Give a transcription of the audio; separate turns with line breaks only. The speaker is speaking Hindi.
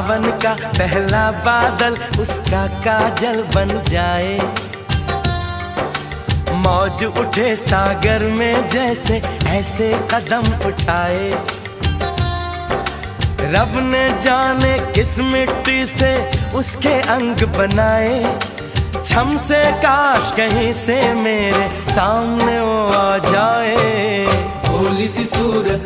सावन का पहला बादल उसका काजल बन जाए। मौज उठे सागर में जैसे ऐसे कदम उठाए। रब ने जाने किस मिट्टी से उसके अंग बनाए। छम से काश कहीं से मेरे सामने वो आ जाए।
भोली सी सूरत